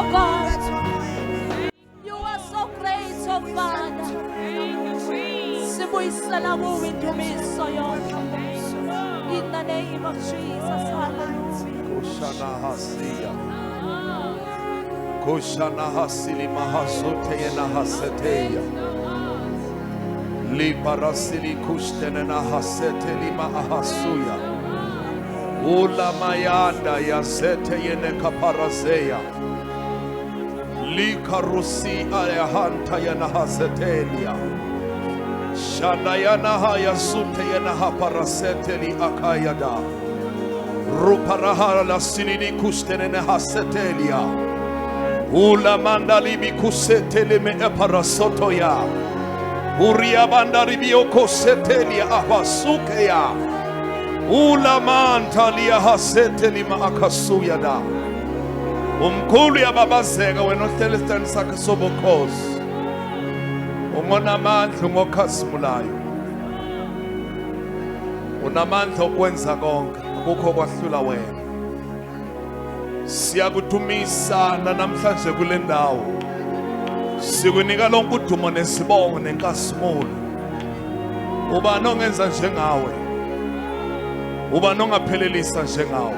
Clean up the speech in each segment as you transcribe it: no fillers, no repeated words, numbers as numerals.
oh God. You are so great, oh Father. Sibuyisela kuwe indumiso yonke. In the name of Jesus, hallelujah. Koshana Hasia. Koshana Hasili Mahasote na Haseteya. Li Parasili Kushtene na Hasete lima Ahasuya. Ula Mayanda Yasete Yene Kaparaseya. Li Karusi Ayahanta Yana Hasetelia. Shandayana Hayasute Yana Haparaseteli Akayada. Ruparaha la Sinini Kushtene na Hasetelia. Ula mandali bikusetele me eparasotoya. Uria bandari bioko setelia abasukeya. Ula mantalia haseteli ma akasuya da. Umkhulu ya babazeka wena othelestani sakhe sobukhosi. Ungonamandla ngokhazimulayo. Unamandla okwenza konke akukho kwahlula wena. Siyakudumisa namhlanje kule ndawo. Sikunika lonke udumo nesibongo nenkasimulo. Ubani ongenza njengawe? Ubani ongaphelelisa njengawe?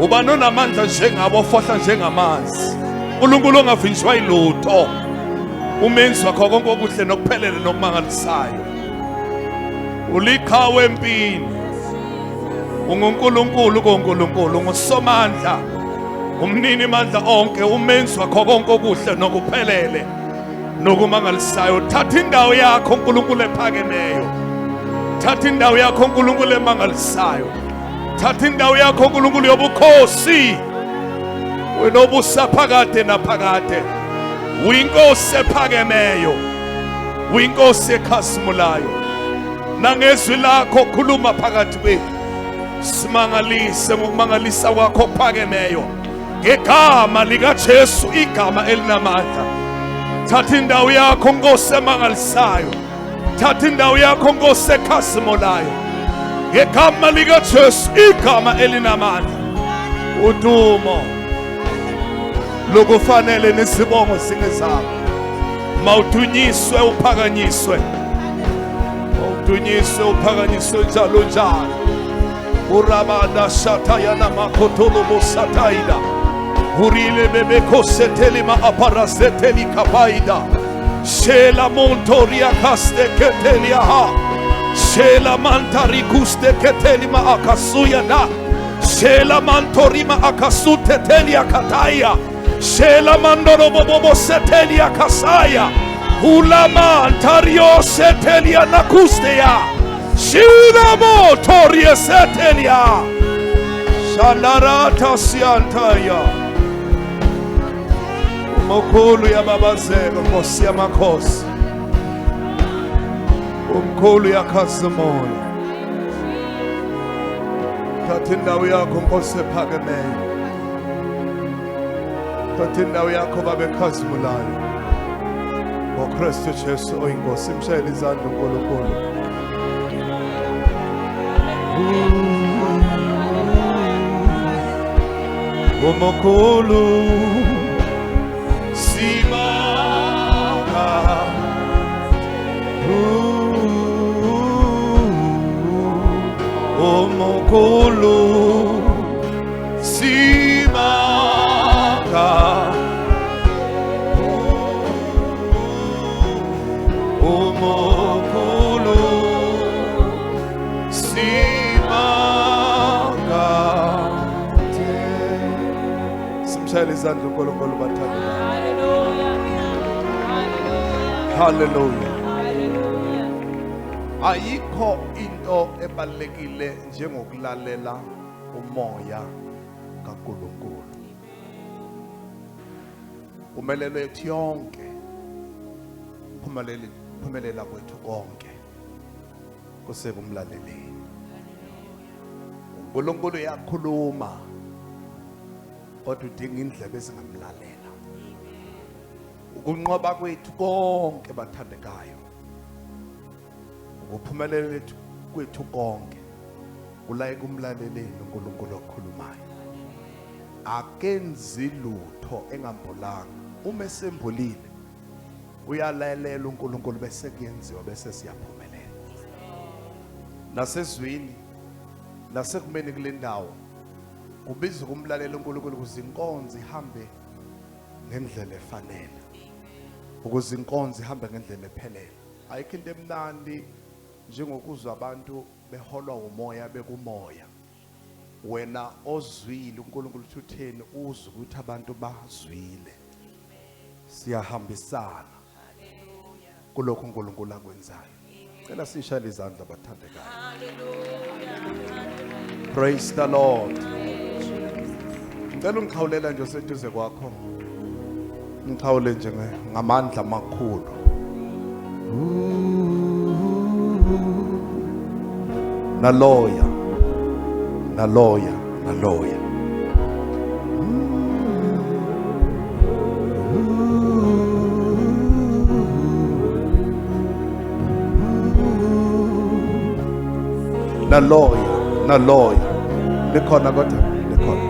Ubani onamandla njengawe ofohla njengamanzi? uNkulunkulu ongavinjwa ilutho. Umenzi wakho konke okuhle nokuphelele nokumangalisayo. Ulikhawe empini. UnguNkulunkulu koNkulunkulu, unguSomandla, umnini mandla onke, umenzi wakho konke okuhle nokuphelele nokumangalisayo. Thatha indawo yakho uNkulunkulu ephakemeyo. Thatha indawo yakho uNkulunkulu emangalisayo. Thatha indawo yakho uNkulunkulu yobukhosi. Wena obusa phakade naphakade. Uyinkosi ephakemeyo. Uyinkosi ekhazimulayo. Nangezwi lakho khuluma phakathi kwethu. Simangalise ngokumangalisa kwakho okuphakemeyo ngegama likaJesu, igama elinamandla. Thatha indawo yakho Nkosi emangalisayo. Thatha indawo yakho Nkosi ekhazimulayo ngegama likaJesu, igama elinamandla. Udumo lokufanele nesibongo singezakho. Mawudunyiswe uphakanyiswe. Mawudunyiswe uphakanyiswe njalo njalo. Urabada shatayana makotolo bosataida. Urile bebeko seteli ma aparaseteli kapaida. Shela montoria kaste ketelia ha. Shela mantari kuste keteli ma akasuya da. Shela mantori ma akasute telia kataya. Shela mandoro bobo setelia kasaya. Ulama antario setelia nakusteya. Shila motoria setelia. Shandarata siantaya. Umkhulu ya babazelo Nkosi yamakhosi. Umkhulu yakhazimula. Thatha indawo yakho Nkosi ephakemeyo. Thatha indawo yakho Baba ekhazimulayo. NgoKristu Jesu oyinkosi. Mshayele izandla uNkulunkulu. Umkhulu simanga. Umkhulu simanga. Umkhulu simanga. Simshayele izandla uNkulunkulu bathandekayo. Hallelujah. Ayikho into ebalekile njengokulalela umoya kaNkulunkulu. Umelelo yethu yonke, phumelela kwethu konke kusekumlaleleni. uNkulunkulu uyakhuluma kodwa udinga indlebe ezingamlalela. Ukunqoba kwethu konke bathandekayo, ukuphumelela kwethu konke kulayeka umlaleleni uNkulunkulu okhulumayo. akenzi lutho engambolanga. Uma esembulile uyalalela uNkulunkulu bese kuyenziwa bese siyaphumelela. Nasezwini nasekumeni kule ndawo kubiza ukumlalela uNkulunkulu ukuze inkonzo ihambe ngendlela efanele. Ukuze inkonzo ihambe ngendlela ephelele. Ayikho into emnandi njengokuzwa abantu beholwa umoya bekumoya. Wena ozwile uNkulunkulu utheni uzwe ukuthi abantu bazwile. Siyahambisana kulokho uNkulunkulu akwenzayo. Cela sishayele izandla abathandekayo. Praise the Lord. Ngicela ungikhawulela nje oseduze kwakho. Ngikhawule nje ngamandla amakhulu. Naloya. Naloya. Naloya. Naloya. Naloya. Likhona kodwa likhona.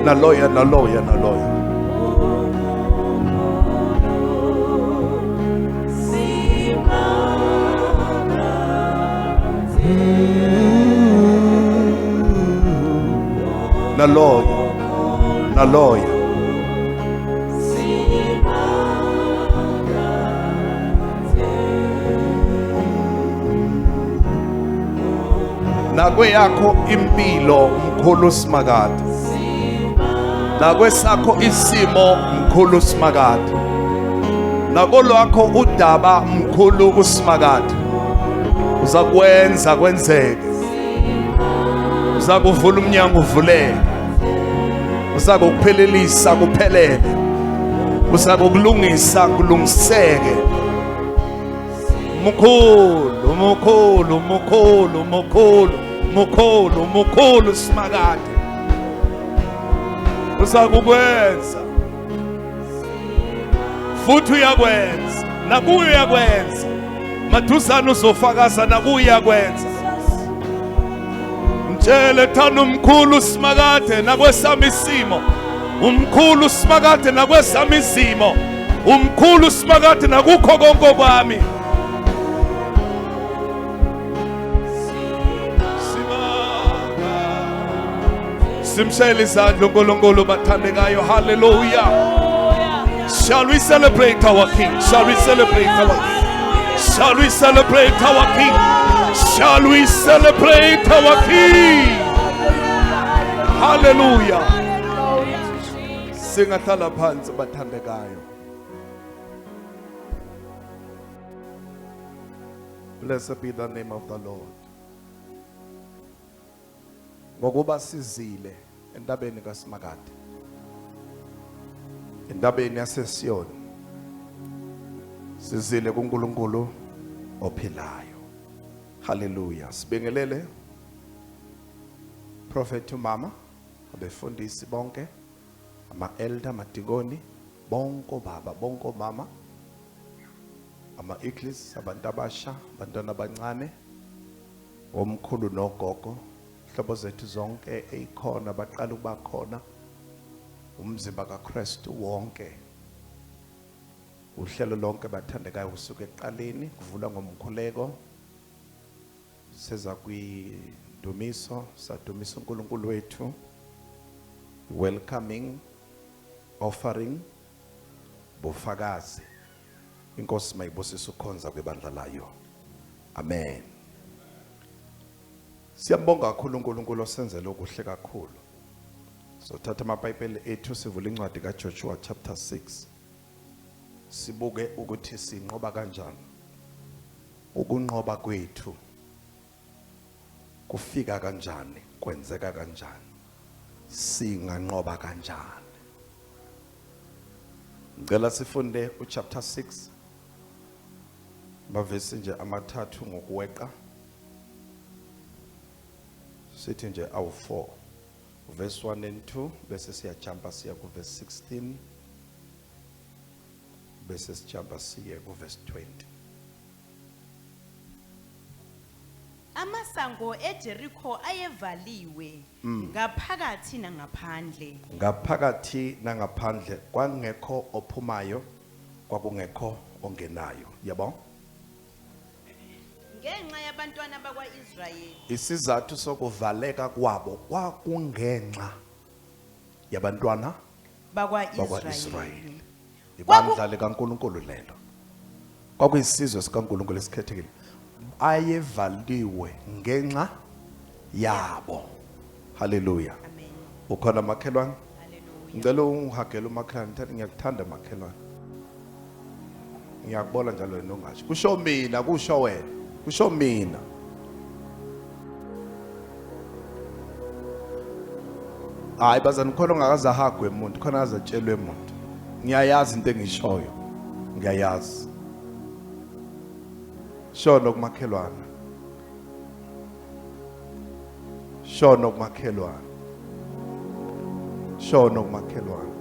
Naloya. Naloya. Naloya. Naloya. Naloya. Nakwe yakho impilo mkhulu simakade. Nakwe sakho isimo mkhulu simakade. Nakolwakho udaba mkhulu usimakade. Uzakwenza kwenzeke. Uzakuvula umnyango uvuleke. Uzakuphelelisa kuphelele. Uzakulungisa kulungiseke. Mukhulu, mukhulu, mukhulu, mukhulu, mukhulu, mukhulu simakade. Uzakukwenza. Futhi uyakwenza. Nakuyo uyakwenza. Mathusana uzofakaza nakuyo uyakwenza. Mtshele thana umkhulu simakade nakwesami isimo. Umkhulu simakade nakwesami isimo. Umkhulu simakade nakukho konke kwami. Simshayele izandla uNkulunkulu bathandekayo. Hallelujah. Shall we celebrate our King? Shall we celebrate our King? Shall we celebrate our King? Shall we celebrate our King? Hallelujah. Singahlala phansi bathandekayo. Blessed be the name of the Lord. Ngokuba sizile entabeni kaSimakade. Entabeni yaseSiyoni. Sizile kuNkulunkulu ophilayo. Hallelujah. Sibingelele Prophet umama, abefundisi bonke, ama-elder, amadikoni, bonke baba, bonke mama, ama-ikhlis, abantu abasha, abantwana abancane, omkhulu nogogo, hlobo zethu zonke eyikhona baqala ukuba khona, umzimba kaKristu wonke. Uhlelo lonke bathandekayo usuke eqaleni kuvula ngomkhuleko seza kwidumiso sadumisa uNkulunkulu wethu, welcoming offering bufakazi. Inkosi mayibusise ukhonza kwebandla layo. Amen. Siyambonga kakhulu uNkulunkulu osenzele okuhle kakhulu. So thatha amabhayibheli ethu sivule incwadi kaJoshua chapter 6. Sibuke ukuthi sinqoba kanjani. Ukunqoba kwethu kufika kanjani, kwenzeka kanjani. Singanqoba kanjani. Ngicela sifunde uchapter 6. Bavesi nje amathathu ngokuweqa. Sithi nje awu 4. Verse 1 and 2 bese siyajumpa siya ku verse 16. Bese sijumpa siya ku verse 20. Amasango eJericho ayevaliwe ngaphakathi nangaphandle. Ngaphakathi nangaphandle kwangekho ophumayo kwakungekho ongenayo. Yabo? Ngenxa yabantwana bakwaIsrayeli. Isizathu sokuvaleka kwabo kwakungenxa yabantwana bakwaIsrayeli. Ibandla likaNkulunkulu lelo. Kwakuyisizwe sikaNkulunkulu esikhethekile. Ayevaliwe ngenxa yabo. Hallelujah. Amen. Ukhona makhelwane? Hallelujah. Ngicela ungihagele umakhelwane, ngiyakuthanda makhelwane. Ngiyakubona njalo wena ungasho. Kusho mina, kusho wena. Kusho mina. Hayi bazani khona ongakaze ahagwe umuntu, khona azatshelwe umuntu. Ngiyayazi into engishoyo. Ngiyayazi. Shono kumakhelwane. Shono kumakhelwane. Shono kumakhelwane.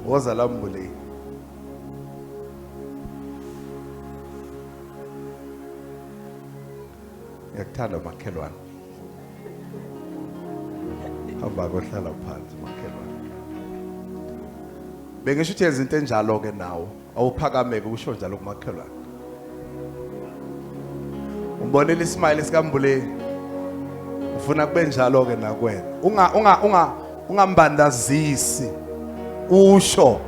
Woza lambule. Ngiyakuthanda makhelwane. Hamba kohlala phansi makhelwane. Bengisho ukuthi izinto enjalo ke nawo awuphakameke usho njalo kumakhelwane. Umbonile ismile sikambule. Ufuna kube njalo ke nakwena. Ungambandazisi. Usho.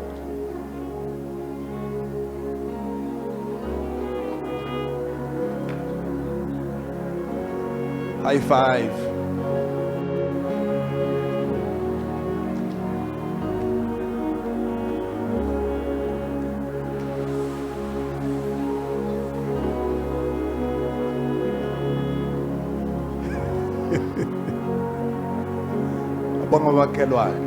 High five. Abonga makhelwane.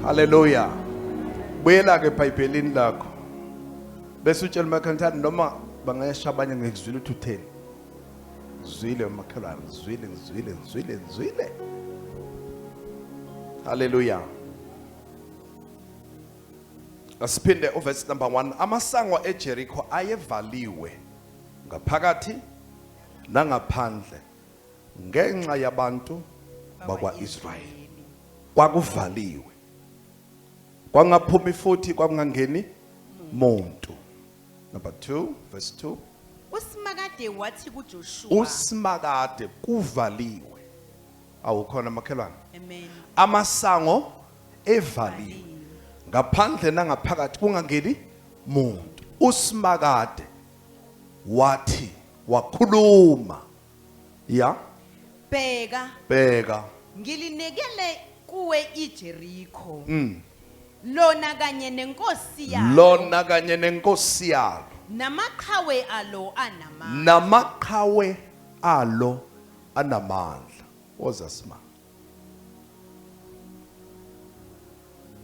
Hallelujah. Buyela ke eBhayibhelini lakho. Bese utshela makhelwane noma bangayashabanya ngekuzwile ukuthi utheni. Zwile makhelwane, zwile. Hallelujah. Asiphinde uverse number 1. Amasango eJericho ayevaliwe ngaphakathi nangaphandle ngenxa yabantu bakwaIsrayeli. Kwakuvaliwe. Kwangaphumi futhi kwakungangeni muntu. Number 2, verse 2. Usimakade wathi kuJoshua. Usimakade kuvaliwe. Awukhona makhelwane. Amen. Amasango evaliwe. Ngaphandle nangaphakathi kungangeni muntu. Usimakade wathi wakhuluma. Ya? Bheka. Ngilinikele kuwe iJericho. Lona kanye nenkosi yalo. Namaqhawe alo anamandla. Woza sima.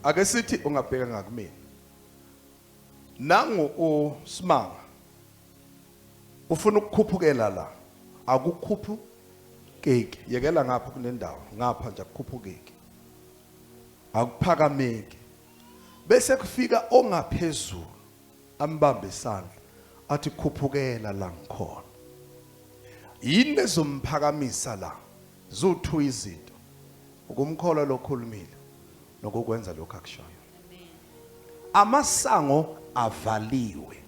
Ake sithi ungabheka ngakumina. Nangu uSimanga. Ufuna ukukhuphukela la. Akukhuphukeki. Yekela ngapha kunendawo. Ngapha nje akukhuphukeki. Akuphakameki. Bese kufika ongaphezulu. Ambambe isandla athi khuphukela la ngikhona. Yini ezomphakamisa la? Zuthu izinto. Ukumkhola lokhulumile nokukwenza lokho akushoyo. Amasango avaliwe.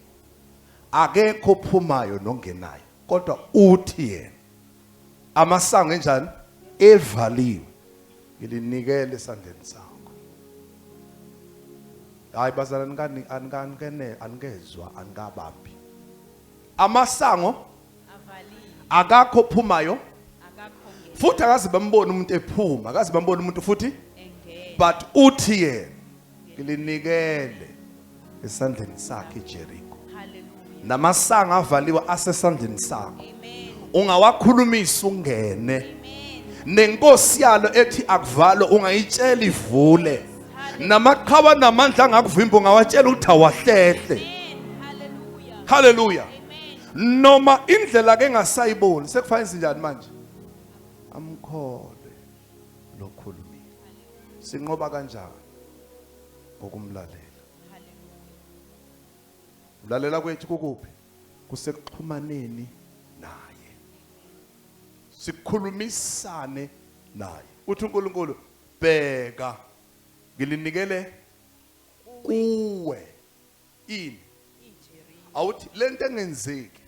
Akekho ophumayo nongenayo. Kodwa uthi yena. Amasango enjani? Evaliwe. Ngilinikele esandleni sakho. Hayi bazalwane anikezwa anikabambi. Amasango akakho ophumayo. Futhi akaze bambone umuntu ephuma, akaze bambone umuntu futhi but uthi yena ngilinikele esandleni sakhe iJericho. Namasango avaliwe asesandleni sakho. Ungawakhulumisa ungene. Nenkosi yalo ethi akuvalo ungayitshela ivule. Namaqhawe namandla angakuvimba ungawatshela ukuthi awahlehle. Hallelujah. Noma indlela ke ngasayiboni sekufanele sinjani manje? Amkhole lokhulumile. Sinqoba kanjani? Ngokumlalela. Lalela kwethu kukuphi? Kusekuxhumaneni naye. Sikhulumisane naye. Uthi uNkulunkulu bheka ngilinikele kuwe ini. Awuthi lento engenzeki.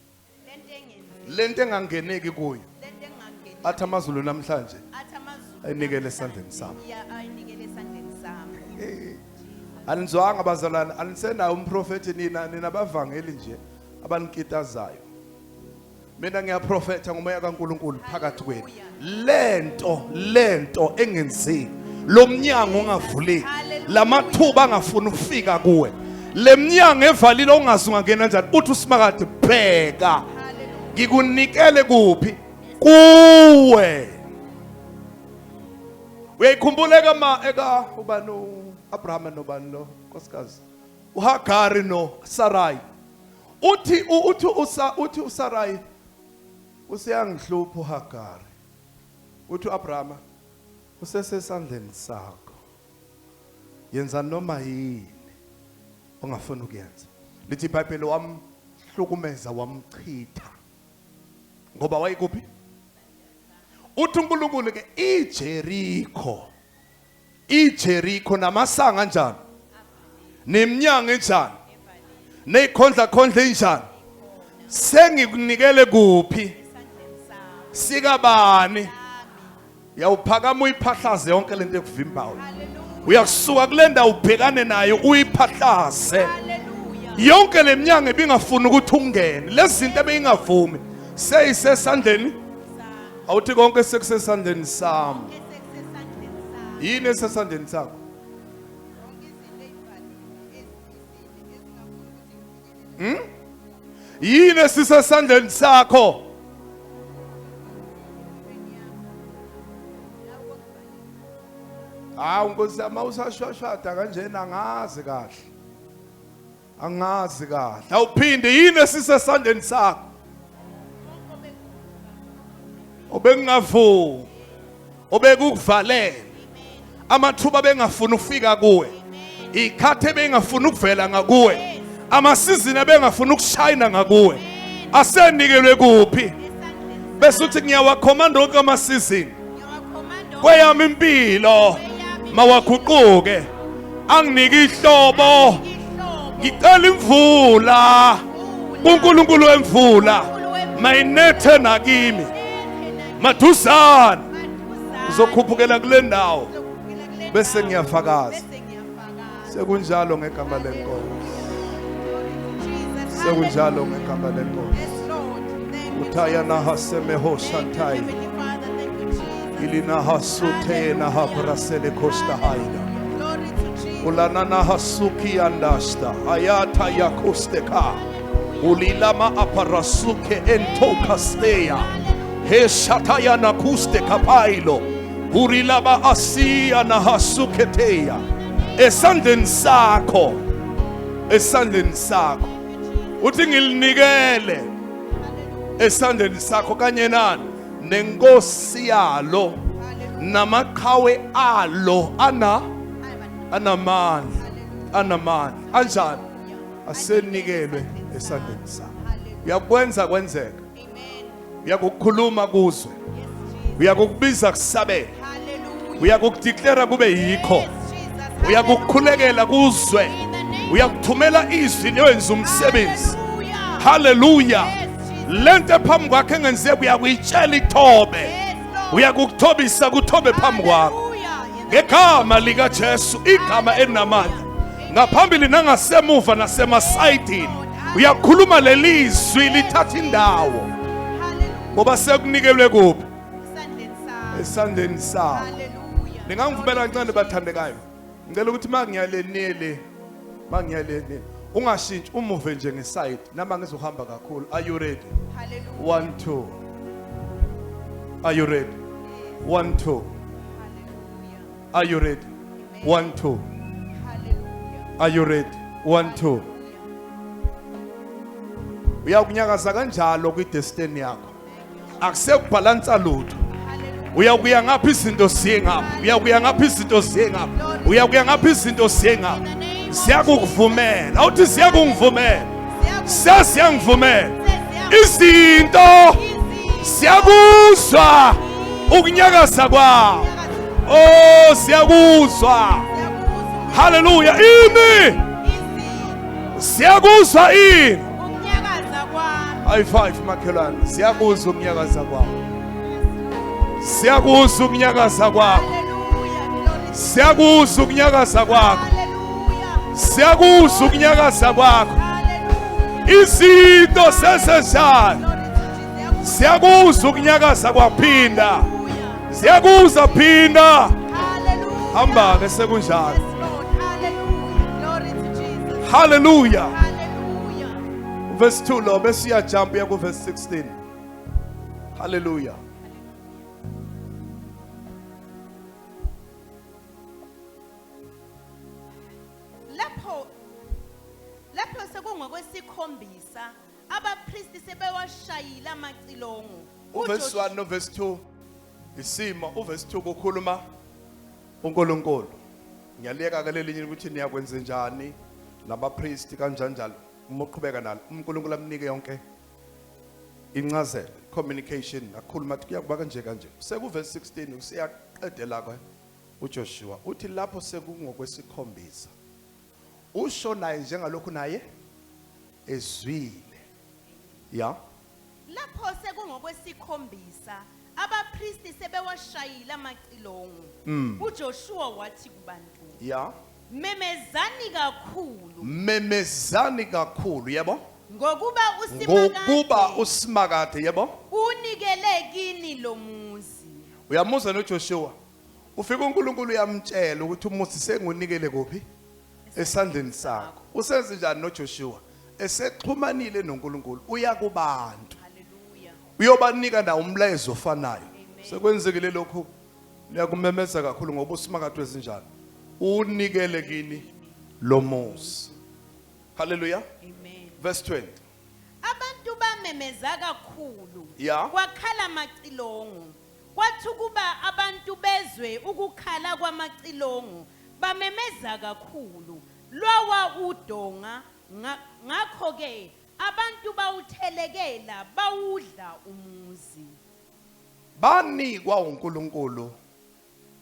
Lento engangeneki kuyo. Athi amazulu namhlanje ayinikele esandleni sami. Anizwanga bazalwane, anisenayo umprofeti nina bavangeli nje abanikitazayo. Mina ngiyaprofetha ngomoya kaNkulunkulu phakathi kwenu. Lento engenzeki, lomnyango ongavuleki, lamathuba angafuni ukufika kuwe. Lemnyango evalile ongazi ungangena njani. Uthi uSimakade bheka. Ngikunikele kuphi? Kuwe. Uyayikhumbula eka ubani Abraham nobani lo nkosikazi uHagari no Sarai. Uthi uSarai useyangihlupha uHagari. Uthi Abraham usesesandleni sakho. Yenza noma yini ongafuna ukuyenza. Lithi iBhayibheli wamhlukumeza wamchitha. Ngoba wayikuphi? Uthi uNkulunkulu ke iJerikho namasanga kanjani? Neminyango enjani? Neyikhondla enjani? Sengikunikele kuphi? Sikabani? Yawuphakama uyiphahlaze yonke lento ekuvimbayo. Uyakusuka kulenda ubhekane nayo uyiphahlaze. Yonke leminyango ebingafuni ukuthi ungene. Lezi zinto ebeyingavumi seyisesandleni. Awuthi konke sekusesandleni sami. Yini esesandleni sakho? Yini esisesandleni sakho? Nkosi yami usashwashwada kanjena angazi kahle. Angazi kahle. Awuphinde yini esisesandleni sakho? Obengavumi. Obekukuvalela. Amathuba bengafuna ukufika kuwe. Ikhathe bengafuna ukuvela ngakuwe. Amasizini bengafuna ukushayina ngakuwe. Asenikelwe kuphi? Bese uthi ngiyawakhomanda onke amasizini. Kweyami impilo mawaguquke. Anginike ihlobo. Ngicela imvula. uNkulunkulu wemvula mayinethe nakimi. Maduzana uzokhuphukela kule ndawo bese ngiyafakaza. Sekunjalo ngegama lenkosi. Sekunjalo ngegama lenkosi. Uthaya na hasemeho shantai. Ilina hasute na habrasele kosta haida. Ulana na hasuki andasta. Ayata yakusteka. Ulilama aparasuke entokasteya. He shataya na kuste kapailo. Urilaba asia na hasuketeya. Esandleni sakho. Esandleni sakho. Uthi ngilinikele. Esandleni sakho kanye nani nenkosi yalo namaqhawe alo anamandla anjani asenikelwe esandleni sakho. Uyakwenza kwenzeka. Uyakukhuluma kuzwe. Uyakubiza kusabela. Uyakudeclare kube yikho. Uyakukhulekela kuzwe. Uyakuthumela izwi lenza umsebenzi. Hallelujah. Lento phambi kwakhe engenzeki uyakuyitshela ithobe. Uyakukuthobisa kuthobe phambi kwakho. Ngegama lika Jesu, igama elinamandla. Ngaphambili nangasemuva nasemasayidini. Uyakhuluma lelizwi lithatha indawo. Ngoba sekunikelwe kuphi? Esandleni sakho. Ningangivumela kancane bathandekayo. Ngicela ukuthi mangiyaleni ungashintshi umuve nje ngeside nama ngizohamba kakhulu. Are you ready? Hallelujah. 1 2. Are you ready? 1 2. Are you ready? 1 2. Are you ready? 1 2. Uyakunyakaza kanjalo kwidestiny yakho. Akusekubhalansa lutho. Uyakuya ngapha izinto siye ngapha. Uyakuya ngapha izinto siye ngapha. Uyakuya ngapha izinto siye ngapha. Siyakuvumela. Awuthi siyakungivumela. sesiyangivumela izinto siyakuzwa ukunyakaza kwawo. Oh, siyakuzwa. Hallelujah. Ini siyakuzwa ini. ukunyakaza kwami. High five makhelwane. Siyakuzwa ukunyakaza kwawo. Siyakuzwa ukunyakaza kwakho. Hallelujah. Glory. Siyakuzwa ukunyakaza kwakho. Hallelujah. Siyakuzwa ukunyakaza kwakho. Hallelujah. Izinto seseshayo. Glory to Jesus. Siyakuzwa ukunyakaza kwaphinda. Hallelujah. Siyakuzwa phinda. Hallelujah. Hamba ke sekunjalo. Yes, Lord. Hallelujah. Glory to Jesus. Hallelujah. Hallelujah. Verse 2 lo besiya jump ya ku verse 16. Hallelujah. Lapho sekungokwesikhombisa abapristi sebewashayila amacilongo. Verse 1 no verse 2 isimo verse 2 kukhuluma uNkulunkulu. Ngiyaleka ke lelinye ukuthi niyakwenza njani nabapristi kanjani njalo. Uma uqhubeka nalo uNkulunkulu amnike yonke incazelo, communication, akhuluma athi kuyakuba kanje kanje. Seku verse 16 usiyaqedela ke uJoshua uthi lapho sekungokwesikhombisa usho naye njengalokhu naye ezwile. Ya. Lapho sekungokwesikhombisa abapristi sebewashayila amacilongo. uJoshua wathi kubantu, Ya. memezani kakhulu Memezani kakhulu yebo. ngokuba Ngokuba usimakade yebo. unikele kini lo muzi. Uyamuza noJoshua. Ufika uNkulunkulu uyamtshela ukuthi umuzi sengunikele kuphi? Esandleni sakho. Usenze njani noJoshua? Esexhumanile noNkulunkulu uya kubantu. Hallelujah. Uyobanika na umlayezo ofanayo. Sekwenzekile lokho liyakumemeza kakhulu ngoba usimakade wezinjalo. Unikele kini lo muzi. Hallelujah. Amen. Verse 20. Abantu bamemeza kakhulu. Ya. Kwakhala amacilongo. Kwathi kuba abantu bezwe ukukhala kwamacilongo bamemeza kakhulu. Lwawa udonga ngakho ke abantu bawuthelekela bawudla umuzi. Banikwa uNkulunkulu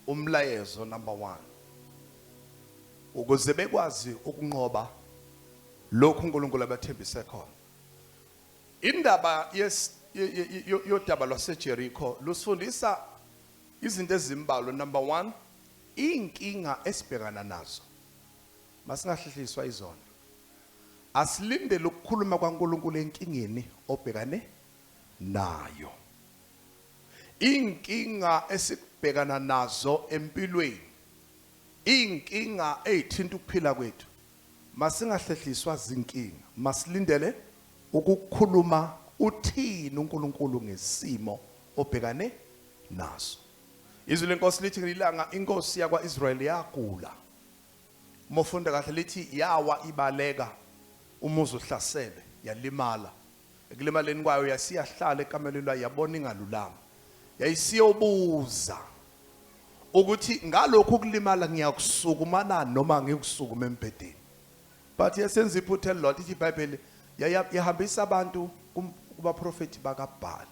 umlayezo number 1. Ukuze bekwazi ukunqoba lokhu uNkulunkulu abathembise khona. Indaba yodaba lwaseJericho lusifundisa izinto ezimbalwa. Number 1, inkinga esibhekana nazo masingahleliswa izona. Asilindele ukukhuluma kwaNkulunkulu enkingeni obhekane nayo. Inkinga esibhekana nazo empilweni, inkinga ezithinta ukuphila kwethu, masingahlehliswa zinkinga, masilindele ukukhuluma uthini uNkulunkulu ngesimo obhekane naso. Izwi lenkosi lithi ngelilanga inkosi yakwaIsrayeli yagula. Mofunda kahle lithi yawa ibaleka umuzi uhlasele yalimala. Ekulimaleni kwayo yasiyahlala ekamelweni layo yabona ingalulama. Yayisiyobuza ukuthi ngalokho ukulimala ngiyakusukuma noma ngikusukuma embedeni. But yasenza iphutha elilodwa ithi iBhayibheli yahambisa abantu kubaprofeti bakaBhali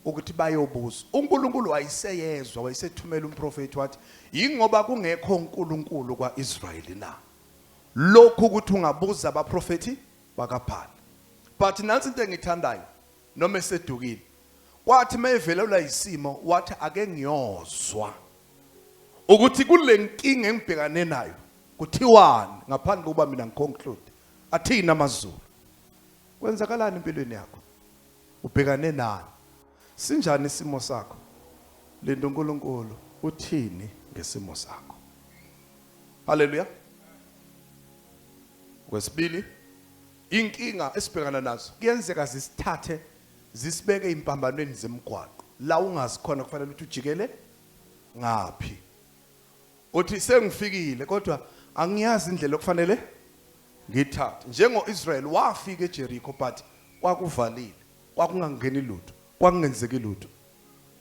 ukuthi bayobuza. uNkulunkulu wayeseyezwa wayesethumela umprofeti wathi ingoba kungekho uNkulunkulu kwaIsrayeli na lokhu ukuthi ungabuza abaprofeti bakaBhali. But nansi into engithandayo noma esedukile kwathi mayevelelwa isimo wathi ake ngiyozwa ukuthi kule nkinga engibhekane nayo kuthiwani ngaphandle kokuba mina ngiconclude athina amazulu. Kwenzakalani empilweni yakho? Ubhekane nani? Sinjani isimo sakho? Lento uNkulunkulu uthini ngesimo sakho? Hallelujah. Kwesibili, inkinga esibhekana nazo kuyenzeka zisithathe zisibeke impambanweni zemgwaqo la ungazikhona kufanele ukuthi ujikele ngapi. Uthi sengifikile kodwa angiyazi indlela okufanele ngithathe. NjengoIsrael wafika eJericho but kwakuvalile, kwakungangeni lutho, kwakungenzeki lutho.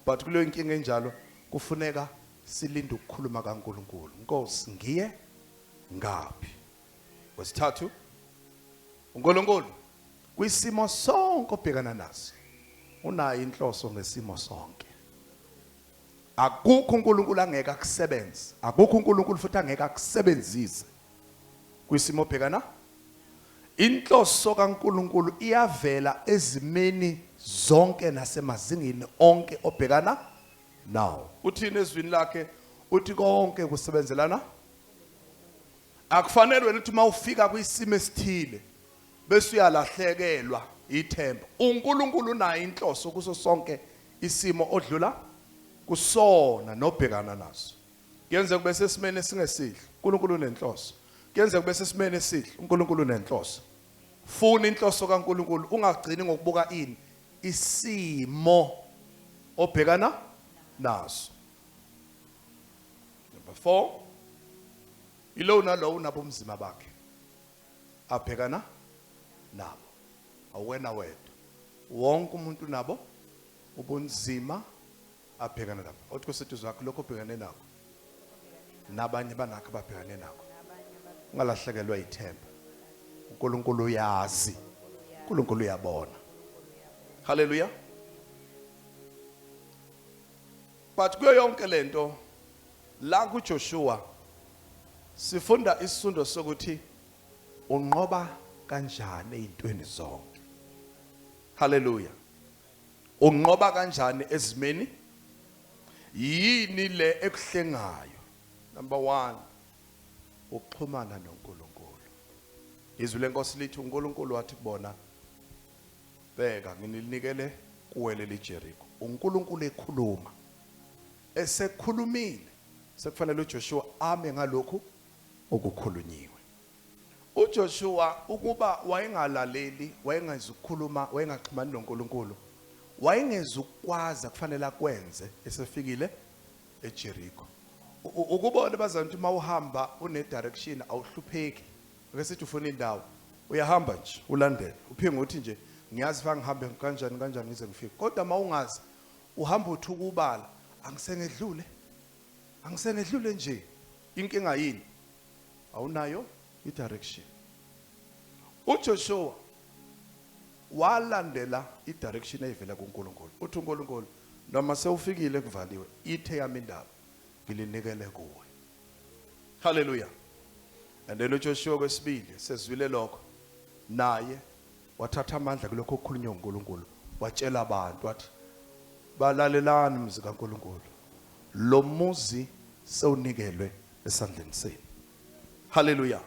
But kuleyo inkinga enjalo kufuneka silinde ukukhuluma kaNkulunkulu. Nkosi ngiye ngapi? Wesithathu, uNkulunkulu kwisimo sonke obhekana naso unayo inhloso ngesimo sonke. Akukho uNkulunkulu angeke akusebenze, akukho uNkulunkulu futhi angeke akusebenzise kwisimo obhekana. Inhloso kaNkulunkulu iyavela ezimeni zonke nasemazingeni onke obhekana nawo. Uthini ezwini lakhe? Uthi konke kusebenzelana. Akufanele wena uthi mawufika kwisimo esithile bese uyalahlekelwa ithemba. uNkulunkulu unayo inhloso kuso sonke isimo odlula kusona nobhekana naso. Kuyenza kube sesimene esingesihle, uNkulunkulu unenhloso. Kuyenza kube sesimene esihle, uNkulunkulu unenhloso. Funa inhloso kaNkulunkulu, ungagcini ngokubuka isimo obhekana naso. Number 4, ilo nalo unabo umzima bakhe abhekana nabo. Awena wedwa, wonke umuntu nabo ubunzima abhekana nabo. Othi kusethuzwa wakhe lokho obhekane nako nabanye banakho ababhekane nako. Ungalahlekelwa ithemba. uNkulunkulu uyazi, uNkulunkulu uyabona. Hallelujah. But kuyo yonke lento la kuJoshua sifunda isifundo sokuthi unqoba kanjani ezintweni zonke. Hallelujah. Unqoba kanjani ezimeni? Yini le ekuhlengayo? Number 1, ukuxhumana noNkulunkulu. Izwi lenkosi lithi uNkulunkulu wathi kubona, bheka ngininikele kuwe leli Jeriko. uNkulunkulu ekhuluma, esekhulumile sekufanele uJoshua ame ngalokhu okukhulunyiwe. uJoshua ukuba wayengalaleli, wayengazukukhuluma, wayengaxhumani noNkulunkulu, wayengezukwazi kufanele akwenze esefikile eJeriko. Ukubona bazana ukuthi mawuhamba une direction awuhlupheki. Ake sithi ufuna indawo, uyahamba nje ulandela. Uphinga uthi nje ngiyazi fa ngihambe kanjani kanjani ngize ngifike. Kodwa mawungazi uhamba uthi ukubala, angisengedlule nje. Inkinga yini? Awunayo i-direction. uJoshua walandela i-direction evela kuNkulunkulu. Uthi uNkulunkulu, noma sewufikile kuvaliwe, ithe yami indaba ngilinikele kuwe. Hallelujah. And then uJoshua kwesibili sezwile lokho, naye wathatha amandla kulokho okukhulunywa uNkulunkulu, watshela abantu wathi balalelani umzi kaNkulunkulu, lo muzi sewunikelwe esandleni senu. Hallelujah.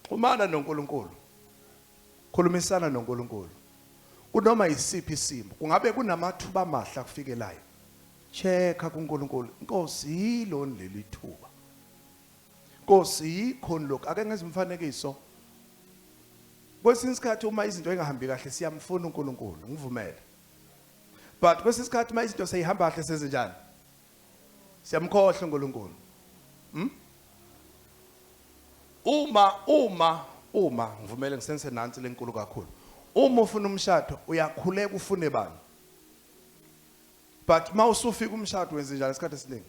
Xhumana noNkulunkulu, khulumisana noNkulunkulu kunoma isiphi isimo. Kungabe kunamathuba amahle akufikelayo, checka kuNkulunkulu, Nkosi yilo leli thuba, Nkosi yikhona lokho. Ake ngenze umfanekiso. Kwesinye isikhathi uma izinto engahambi kahle siyamfuna uNkulunkulu, ngivumele. But kwesinye isikhathi uma izinto seyihamba kahle sezenjani, siyamkhohlwa uNkulunkulu. Uma ngivumele ngisenze nansi lenkulu kakhulu. Uma ufuna umshado uyakhuleka ufune bani. But mawusufika umshado wenze njani isikhathi esiningi?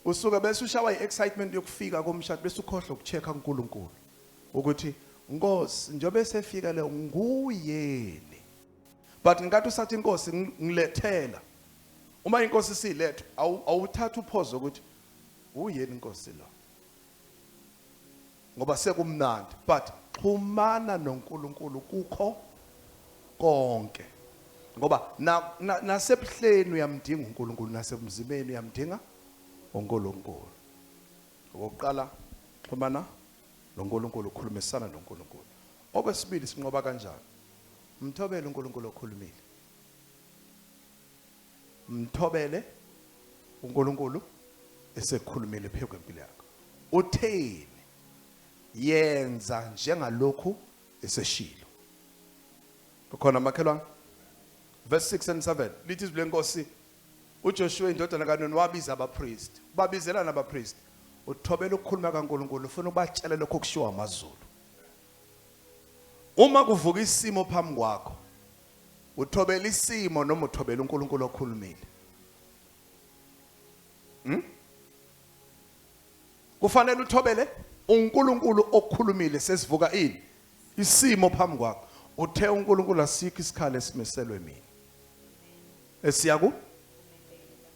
Usuka bese ushawa i-excitement yokufika komshado bese ukhohlwa ukuchecka uNkulunkulu ukuthi Nkosi njobe sefika le nguyeni. But ngingathi usathi Inkosi ngilethela. Uma inkosi siletha awuthatha uphozo ukuthi uyeni inkosi la, ngoba sekumnandi. But xhumana noNkulunkulu kukho konke, ngoba nasebuhleni uyamdinga uNkulunkulu, nasebumzimeni uyamdinga uNkulunkulu. Okokuqala xhumana noNkulunkulu, ukhulumisana noNkulunkulu. Okwesibili sinqoba kanjani? Mthobele uNkulunkulu okhulumile. Mthobele uNkulunkulu esekhulumile phezu kwempilo yakho. Utheni? Yenza njengalokhu eseshilo. Kukhona makhelwane. Verse 6 and 7 lithi izwi lenkosi, uJoshua indodana kaNuni wabiza abapriest. Babizelana abapriest. Uthobela ukukhuluma kaNkulunkulu, ufuna ukubatshela lokho kushiwo amazulu. Uma kuvuka isimo phambi kwakho, uthobela isimo noma uthobela uNkulunkulu okhulumile? Kufanele uthobele uNkulunkulu okhulumile sesivuka ini isimo phambi kwakho uthe uNkulunkulu asikho isikhalo esimiselwe mina esiyaku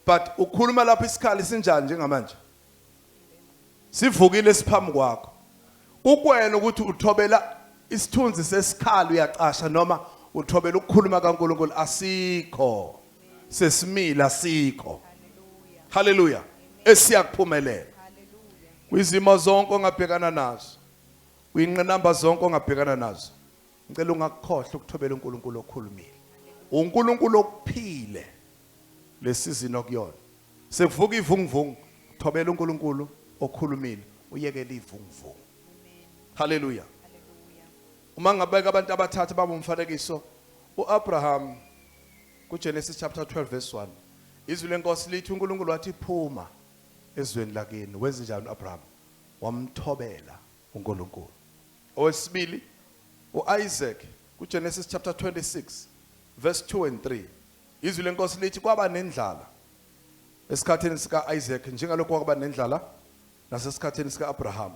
but ukhuluma lapha isikhali sinjani njengamanje sivukile siphambi kwakho kukwena ukuthi uthobela isithunzi sesikhali uyacasha noma uthobela ukukhuluma kaNkulunkulu asikho sesimila asikho haleluya esiyakuphumelela kwizimo zonke ongabhekana nazo kuyinqinamba zonke ongabhekana nazo ngicela ungakukhohle ukuthobela uNkulunkulu okhulumile uNkulunkulu okuphile lesizini okuyona sekuvuka ivunguvungu thobela uNkulunkulu okhulumile uyekele ivunguvungu haleluya uma ngabeka abantu abathathu babumfanekiso uAbraham kuGenesis chapter 12 verse 1 izwi lenkosi lithi uNkulunkulu wathi phuma ezweni lakini wenze njani uAbraham wamthobela uNkulunkulu owesibili uIsaac kuGenesis chapter 26 verse 2 and 3 izwi lenkosi lithi kwaba nendlala esikhatheni sikaIsaac njengalokho kwaba nendlala nasesikhatheni sikaAbraham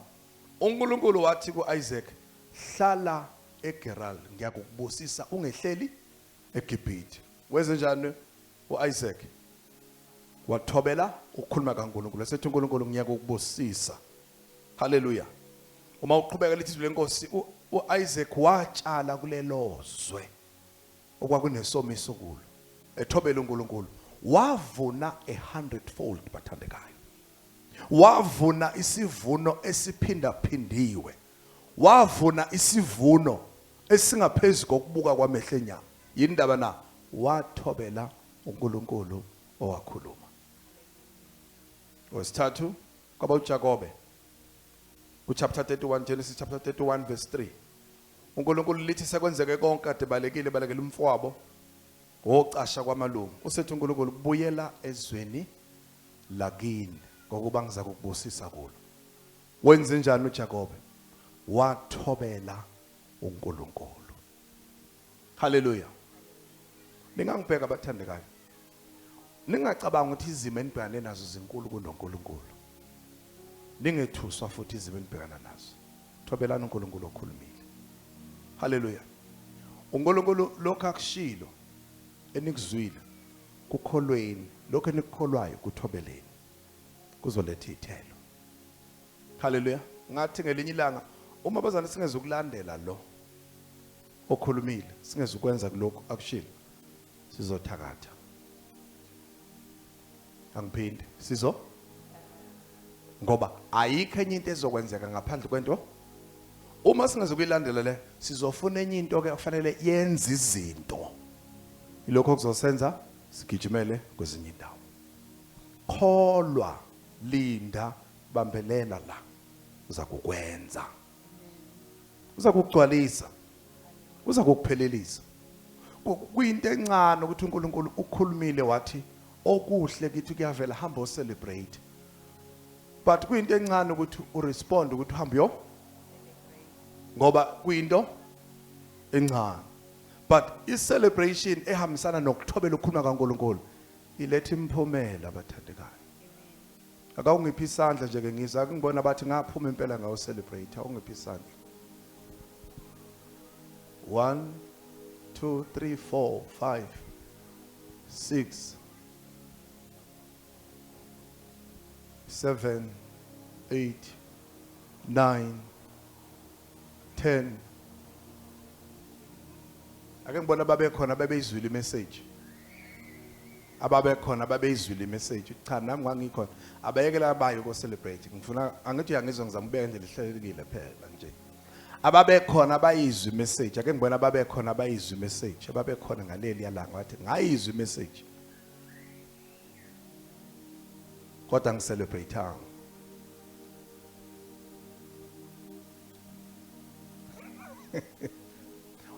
uNkulunkulu wathi kuIsaac hlala eGerar ngiyakubusisa ungehleli eGibhithe wenze njani uIsaac wathobela ukukhuluma kaNkulunkulu esethi uNkulunkulu ngiyakubusisa haleluya uma uqhubeka lithi izwi lenkosi uIsaac watshala kulelozwe okwakunesomiso kulo ethobela uNkulunkulu wavuna 100-fold bathandekayo wavuna isivuno esiphindaphindiwe wavuna isivuno esingaphezulu kokubuka kwamehlo enyama yindaba na wathobela uNkulunkulu owakhuluma wesithathu kwaba uJakobe chapter 31 Genesis chapter 31 verse 3 uNkulunkulu lithi sekwenzeke konke kade balekile umfowabo wocasha kwamalungu usethi uNkulunkulu kubuyela ezweni lakini ngokuba ngiza kukubusisa kulo wenze njani uJakobe wathobela uNkulunkulu haleluya ningangibheka abathandekayo ningacabanga ukuthi izimo enibhekane nazo zinkulu kunoNkulunkulu ningethuswa futhi izimo enibhekana nazo thobelana uNkulunkulu okhulumile haleluya uNkulunkulu lokho akushilo enikuzwile kukholweni lokho enikukholwayo kuthobeleni kuzoletha ithelo haleluya ngathi ngelinye ilanga uma bazana singeze ukulandela lo okhulumile singeze ukwenza lokho akushilo sizothakatha angiphinde ngoba ayikho enye into ezokwenzeka ngaphandle kwento uma singeze ukuyilandela le sizofuna enye into ke kufanele yenze izinto ilokho okuzosenza sigijimele kwezinye indawo kholwa linda bambelela la uza kukwenza uza kugcwalisa uza kukuphelelisa kuyinto encane ukuthi uNkulunkulu ukhulumile wathi okuhle kithi kuyavela hamba o celebrate but kuyinto encane ukuthi urespond ukuthi uhambe yo ngoba kuyinto encane but i-celebration ehambisana nokuthobela ukukhuluma kaNkulunkulu iletha imphumela abathandekayo akawungiphi isandla nje ke ngizwa ngibona bathi ngaphuma impela ngawo celebrate awungiphi isandla 1 2 3 4 5 6 7 8 9 10 ake ngibona babekhona babeyizwile imessage ababekhona babeyizwile imessage cha nami ngangikhona abayekela abayo ko celebrate ngifuna angithi uyangizwa ngizama ubeka indlela ihlelekile phela nje ababekhona bayizwa imessage ake ngibona ababekhona bayizwa imessage ababekhona ngaleli yalanga wathi ngayizwa imessage kodwa ngicelebrate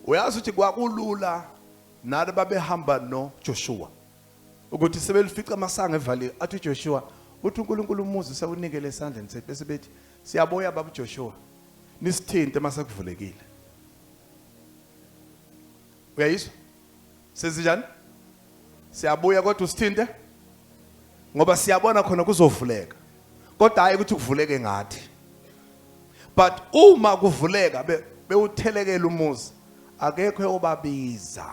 uyazi ukuthi kwakulula nabo babehamba noJoshua ukuthi sebelifica amasanga evali athi uJoshua uthi uNkulunkulu umuzi sewunikele esandleni sethu bese bethi siyaboya baba uJoshua nisithinte masekuvulekile uyayizwa sezinjani siyabuya kodwa usithinte ngoba siyabona khona kuzovuleka kodwa hayi ukuthi kuvuleke ngathi but uma kuvuleka bewuthelekela umuzi akekho obabiza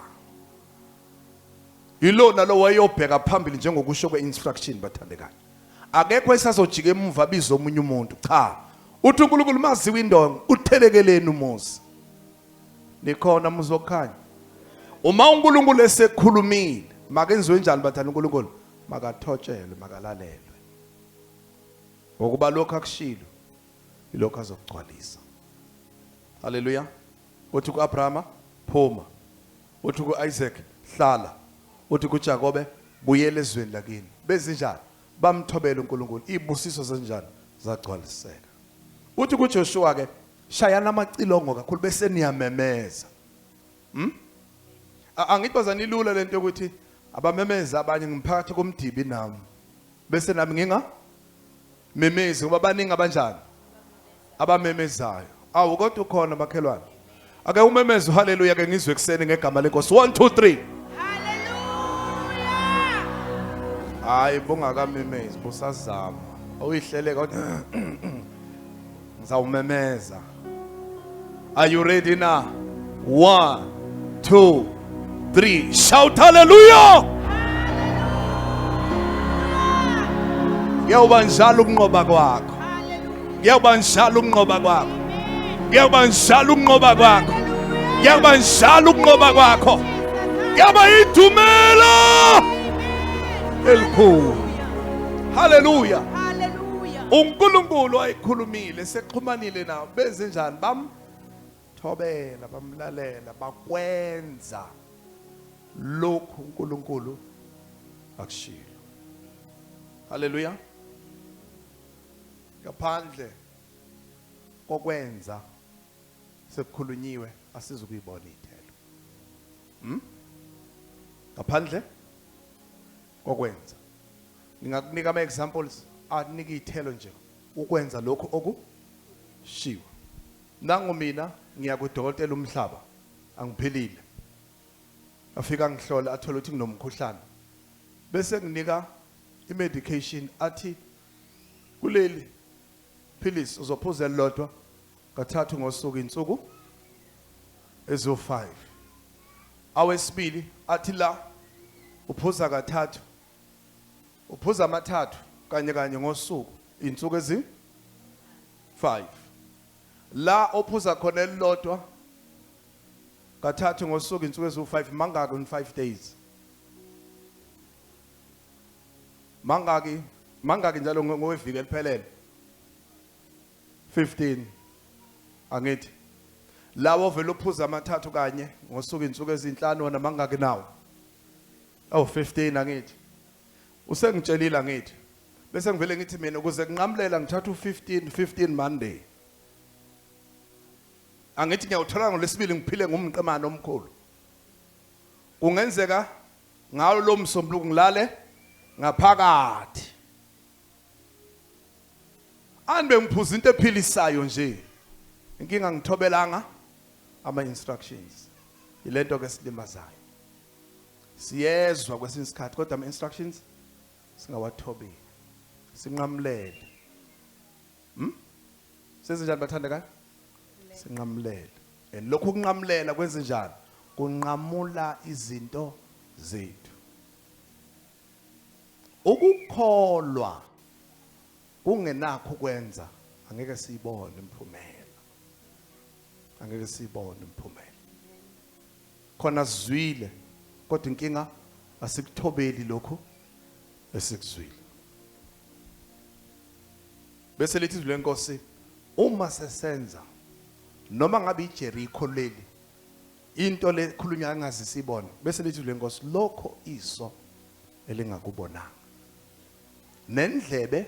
ilona lo wayobheka phambili njengokusho kweinstruction bathandekayo akekho esazojika emuva biza omunye umuntu cha uthi uNkulunkulu maziwe indonga uthelekeleni umuzi nikhona muzokhanya uma uNkulunkulu esekhulumile makenziwe njani bathanda uNkulunkulu makathotshelwe makalalelwe ngokuba lokho akushilo ilokho azokugcwalisa haleluya uthi kuAbrahama phuma uthi kuIsaac hlala uthi kuJakobe buyela ezweni lakini bezinjani bamthobela uNkulunkulu ibusiso zenjani zagcwaliseka uthi kuJoshua ke shayana amacilongo kakhulu bese niyamemeza angithi bazanilula lento ukuthi abamemeza abanye ngimphakathi komdibi nami bese nami nginga memezi ngoba baningi abanjani abamemezayo awu kodwa ukhona makhelwane ake umemeze haleluya ke ngizwe ekseni ngegama lenkosi 1 2 3 Hallelujah. hayi bungakamemezi busazama uyihlele kodwa ngizawumemeza are you ready now 1 2 3 shout hallelujah Ngiyawuba njalo ukunqoba kwakho ngiyawuba njalo ukunqoba kwakho ngiyawuba njalo ukunqoba kwakho ngiyawuba njalo ukunqoba kwakho ngiyaba idumela elikhulu hallelujah Hallelujah. uNkulunkulu ayikhulumile sexhumanile nawo benze njani bamthobela bamlalela bakwenza lokhu uNkulunkulu akushilo hallelujah ngaphandle kokwenza sekukhulunyiwe asizukuyibona ithelo ngaphandle kokwenza ngingakunika ama examples anika ithelo nje ukwenza lokho okushiwa nangu mina ngiya kudokotela umhlaba angiphilile afika ngihlola athola ukuthi nginomkhuhlane bese nginika imedication athi kuleli philisi uzophuza elilodwa kathathu ngosuku insuku ezo5 awesibili athi la uphuza kathathu uphuza amathathu kanye ngosuku insuku ezi5 la ophuza khona elilodwa kathathu ngosuku insuku ezo5 mangaki in 5 days mangaki njalo ngoweviki eliphelele 15 angithi lawo vele uphuza amathathu kanye ngosuku insuku ezinhlanu wona mangaki nawo 15 angithi usengitshelile angithi bese ngivele ngithi mina ukuze nginqamlela ngithatha u15 Monday angithi ngiyawuthola ngolesibili ngiphile ngumqemane omkhulu kungenzeka ngalo lo msombuluko ngilale ngaphakathi anbe ngiphuza into ephilisayo nje inkinga ngithobelanga ama instructions ilento ke silimazayo siyezwa kwesinye isikhathi kodwa ama instructions singawathobeli sinqamlele sezinjani bathandekayo sinqamlele and lokho kunqamlela kwenze njani kunqamula izinto zethu ukukholwa kungenakho kwenza angeke siyibone imphumela khona sizwile kodwa inkinga asikuthobeli lokho esikuzwile bese lithi izwi lenkosi uma sesenza noma ngabe iJericho leli into lekhulunywa ngazi sibona bese lithi izwi lenkosi lokho iso elingakubonanga nendlebe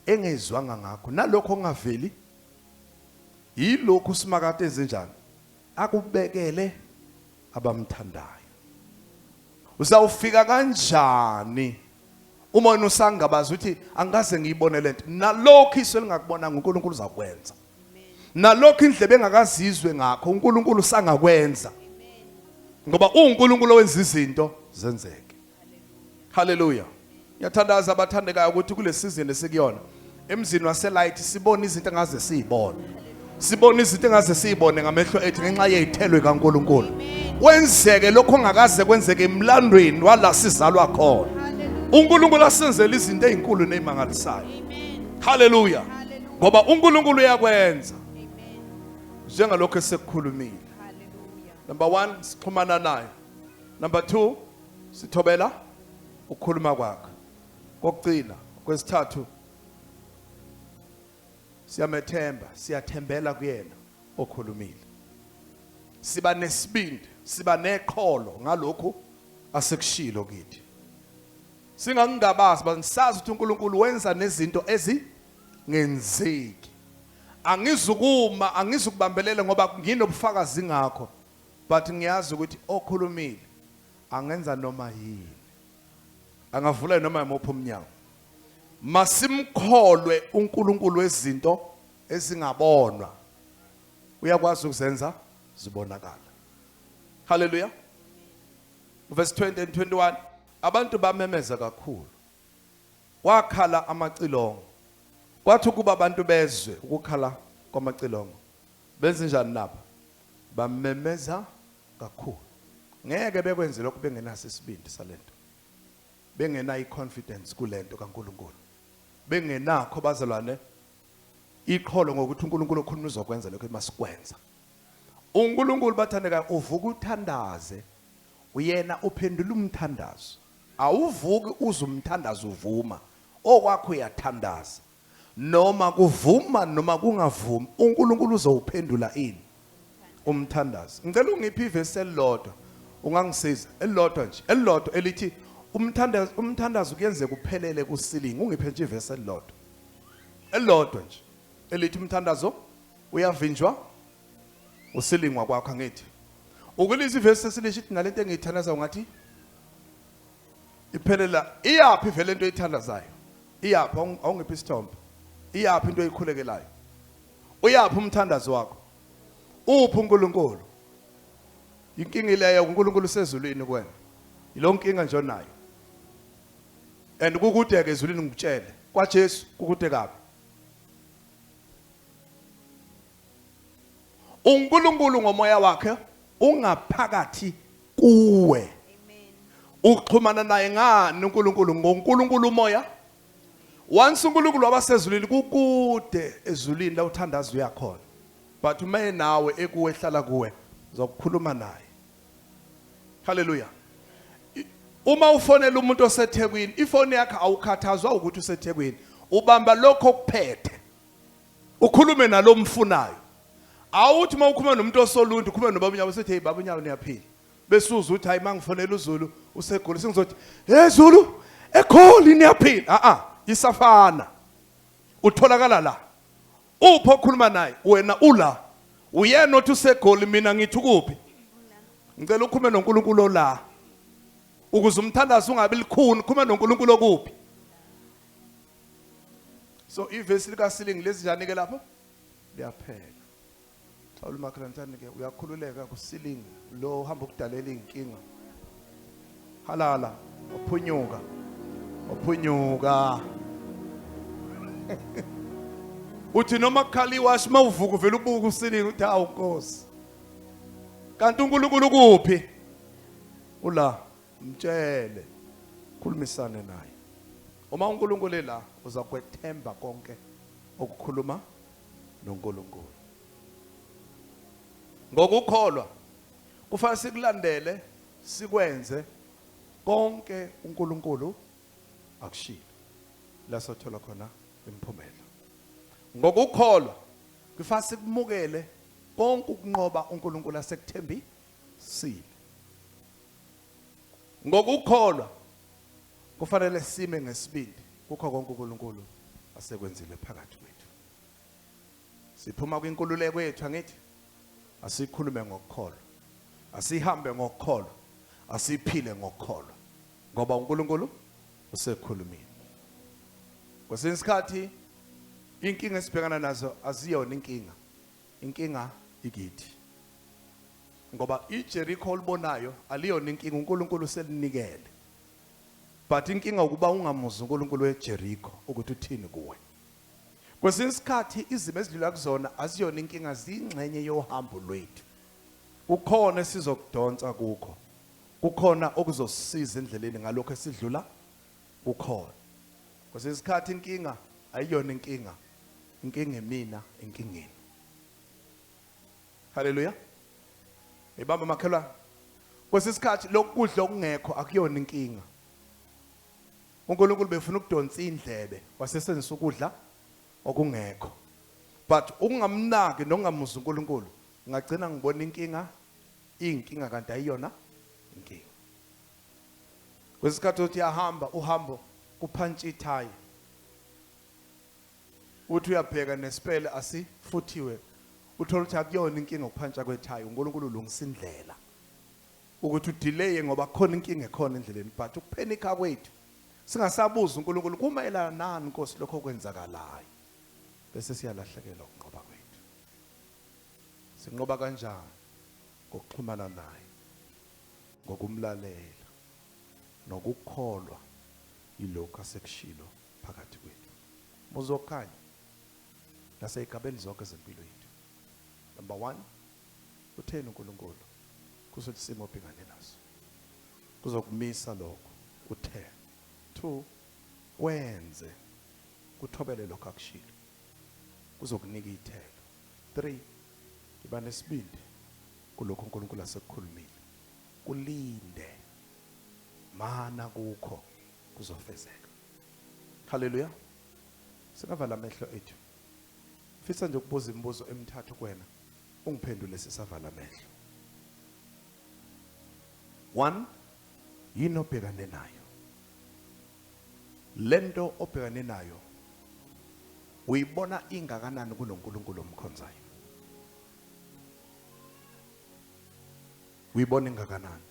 engezwanga ngakho nalokho ongaveli yilokho simakade ezenjani akubekele abamthandayo uzawufika kanjani uma wena usangabaza ukuthi angikaze ngiyibone lento nalokho iso elingakubonanga uNkulunkulu uzakwenza nalokho indlebe engakazizwe ngakho uNkulunkulu usangakwenza ngoba uNkulunkulu owenza izinto zenzeke haleluya ngiyathandaza abathandekayo ukuthi kule season esikuyona emzini waselight sibona izinto engaze siyibone. Sibona izinto engaze siyibone ngamehlo ethu ngenxa yezithelo kaNkulunkulu. Kwenzeke lokho ongakaze kwenzeke emlandweni wala sizalwa khona. uNkulunkulu asenzele izinto ezinkulu nezimangalisayo. Hallelujah. Ngoba uNkulunkulu uyakwenza. Njengalokho esekukhulumile. Number 1 sixhumana naye. Number 2 sithobela ukukhuluma kwakhe. Kokugcina kwesithathu siyamethemba, siyathembela kuyena okhulumile. Siba nesibindi, siba neqholo ngalokho asekushilo kithi. Singangabazi banisazi ukuthi uNkulunkulu wenza nezinto ezingenzeki. Angizukuma, angizukubambelela ngoba nginobufakazi ngakho. But ngiyazi ukuthi okhulumile angenza noma yini. Angavula noma yimuphi umnyango. Masimkholwe uNkulunkulu wezinto ezingabonwa. Uyakwazi ukuzenza zibonakala. Hallelujah. Verse 20 and 21. Abantu bamemeza kakhulu. Wakhala amacilongo. Kwathi ukuba abantu bezwe ukukhala kwamacilongo. Benze njani nabo? Bamemeza kakhulu. Ngeke bekwenze lokho bengenaso isibindi salento. Bengena iconfidence kulento kaNkulunkulu. Bengenakho bazalwane iqholo ngokuthi uNkulunkulu okhuluma uzokwenza lokho emasikwenza. uNkulunkulu bathandeka uvuka uthandaze uyena uphendula umthandazo. Awuvuki uzumthandazo uvuma. Okwakho uyathandaza. Noma kuvuma noma kungavumi uNkulunkulu uzowuphendula ini umthandazo. Ngicela ungiphi ivesi elilodwa ungangisiza elilodwa nje elilodwa elithi umthandazo kuyenzeka uphelele kusilingi. Ungiphe nje ivesi elilodwa elilodwa nje elithi umthandazo uyavinjwa usilingwa kwakho angithi. Ukulisa ivesi esilithi nalento engiyithandaza ngathi iphelela iyaphi vele into oyithandazayo. Iyaphi awungiphi isithombe. Iyaphi into oyikhulekelayo. Uyaphi umthandazo wakho. Uphi uNkulunkulu. Inkinga leyo uNkulunkulu usezulwini kuwena. Yilo nkinga nje onayo. And kukude ke ezulwini ngikutshele kwaJesu kukude kabi. uNkulunkulu ngomoya wakhe ungaphakathi kuwe. Ukuxhumana naye ngani uNkulunkulu ngoNkulunkulu umoya. Once uNkulunkulu wabasezulwini kukude ezulwini la uthandazo uyakhona. But uma nawe ekuwe hlala kuwe uzokukhuluma naye. Hallelujah. Uma ufonela umuntu oseThekwini, ifoni yakhe awukhathazwa ukuthi useThekwini. Ubamba lokho okuphethe. Ukhulume nalomfunayo. Awuthi uma ukhuluma nomuntu osoluntu, ukhuluma noBabuNyawo usethi hey BabuNyawo niyaphila. Besuza uthi hayi mangifonela uZulu useGoli singizothi hey Zulu eGoli niyaphila. Isafana. Utholakala la. Upho okhuluma naye wena ula. Uyena othi useGoli mina ngithi kuphi? Ngicela ukhulume noNkulunkulu la. Ukuze umthandazo ungabi likhuni ukhulume noNkulunkulu okuphi. So ivesi likaSilingi lezi njani ke lapho? Liyaphela. Xawula uMakhalantani ke uyakhululeka kuSilingi lo uhamba ukudalela inkinga. Halala ophunyuka. Ophunyuka. Uthi noma kukhaliwa shima uvuka vele ubuka uSilingi uthi hawu Nkosi. Kanti uNkulunkulu kuphi? Ula mtshele khulumisane naye. Uma uNkulunkulu la uza kwethemba konke okukhuluma noNkulunkulu. Ngokukholwa kufanele sikulandele sikwenze konke uNkulunkulu akushilo. La sothola khona imphumela. Ngokukholwa kufanele sikumukele konke ukunqoba uNkulunkulu asekuthembi sile. Ngokukholwa kufanele sime ngesibindi kukho konke uNkulunkulu asekwenzile phakathi kwethu. Siphuma kwinkululeko yethu angithi asikhulume ngokukholwa. Asihambe ngokukholwa. Asiphile ngokukholwa. Ngoba uNkulunkulu usekhulumile. Kwesinye isikhathi inkinga esibhekana nazo aziyona inkinga. Inkinga ikithi. Ngoba iJericho olibonayo aliyona inkinga uNkulunkulu uselinikele. But inkinga ukuba ungamuzi uNkulunkulu weJericho ukuthi uthini kuwe. Kwesinye isikhathi izimo ezidlula kuzona aziyona inkinga, ziyingxenye yohambo lwethu. Kukhona esizokudonsa kukho, kukhona okuzosisiza endleleni ngalokho esidlula kukhona. Kwesinye isikhathi inkinga ayiyona inkinga, inkinga emina enkingeni. Haleluya. Ibamba makhelwane. Kwesinye isikhathi lokudla okungekho akuyona inkinga. uNkulunkulu befuna ukudonsa indlebe wasesenzisa ukudla okungekho. But ukungamnaki nokungamuzi uNkulunkulu ngagcina ngibona inkinga kanti ayiyona inkinga. Kwesikhathi uthi yahamba uhambo kuphantsi ithayi, uthi uyabheka nesipele asifuthiwe, uthola ukuthi akuyona inkinga ukuphantsha kwethayi. uNkulunkulu ulungisa indlela ukuthi udelay ngoba khona inkinga ekhona endleleni. But ukuphenika kwethu singasabuza uNkulunkulu kumayelana nani Nkosi lokho kwenzakalayo, bese siyalahlekelwa ukunqoba kwethu. Sinqoba kanjani? Ngokuxhumana naye, ngokumlalela, nokukholwa yilokho asekushilo phakathi kwethu. Muzokhanya naseyigabeni zonke zempilo yethu. Number 1, utheni uNkulunkulu kusothi simo obhekane naso, kuzokumisa lokho uthe. 2, wenze kuthobele lokho akushilo, kuzokunika ithelo. 3, iba nesibindi kulokho uNkulunkulu asekukhulumile, kulinde mana kukho kuzofezeka. Haleluya. Singavala amehlo ethu. Fisa nje ukubuza imibuzo emithathu kuwena, ungiphendule sisavala amehlo. 1, yini obhekane nayo? Lento obhekane nayo uyibona ingakanani kunoNkulunkulu omkhonzayo? Uyibona ingakanani?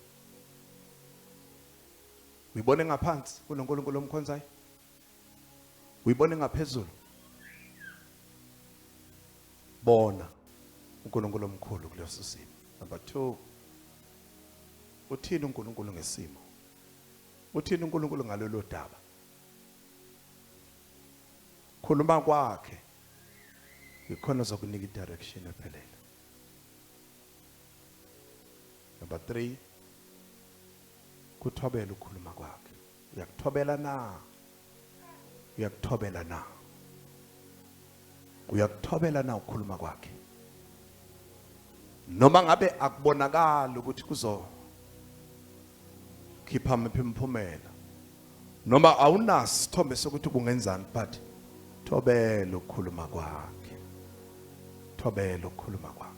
Uyibona ngaphansi kunoNkulunkulu omkhonzayo? Uyibona ngaphezulu? Bona uNkulunkulu omkhulu kuleso simo. Number 2, uthini uNkulunkulu ngesimo? Uthini uNkulunkulu ngalelo daba? Khuluma kwakhe ikhona zokunika direction ephelele. Number 3, kuthobela ukukhuluma kwakhe. Uyakuthobela na? Uyakuthobela na? Uyakuthobela na ukukhuluma kwakhe? Noma ngabe akubonakala ukuthi kuzo khipha imphumela, noma awunaso isithombe sokuthi kungenzani, but thobela ukukhuluma kwakhe. Thobela ukukhuluma kwakhe.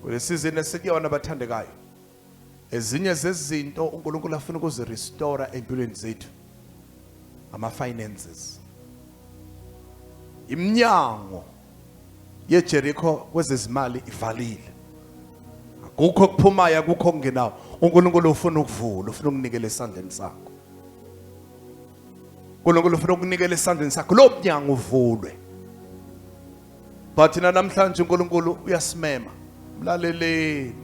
Kulesizini esikuyona abathandekayo, ezinye zezinto uNkulunkulu afuna ukuzirestore empilweni zethu, ama-finances. Iminyango yeJericho kwezezimali ivalile, akukho kuphumayo, akukho kungenawo. uNkulunkulu ufuna ukuvula, ufuna ukunikela esandleni sakho. uNkulunkulu ufuna ukunikela esandleni sakho, lo mnyango uvulwe. But namhlanje uNkulunkulu uyasimema, mlaleleni,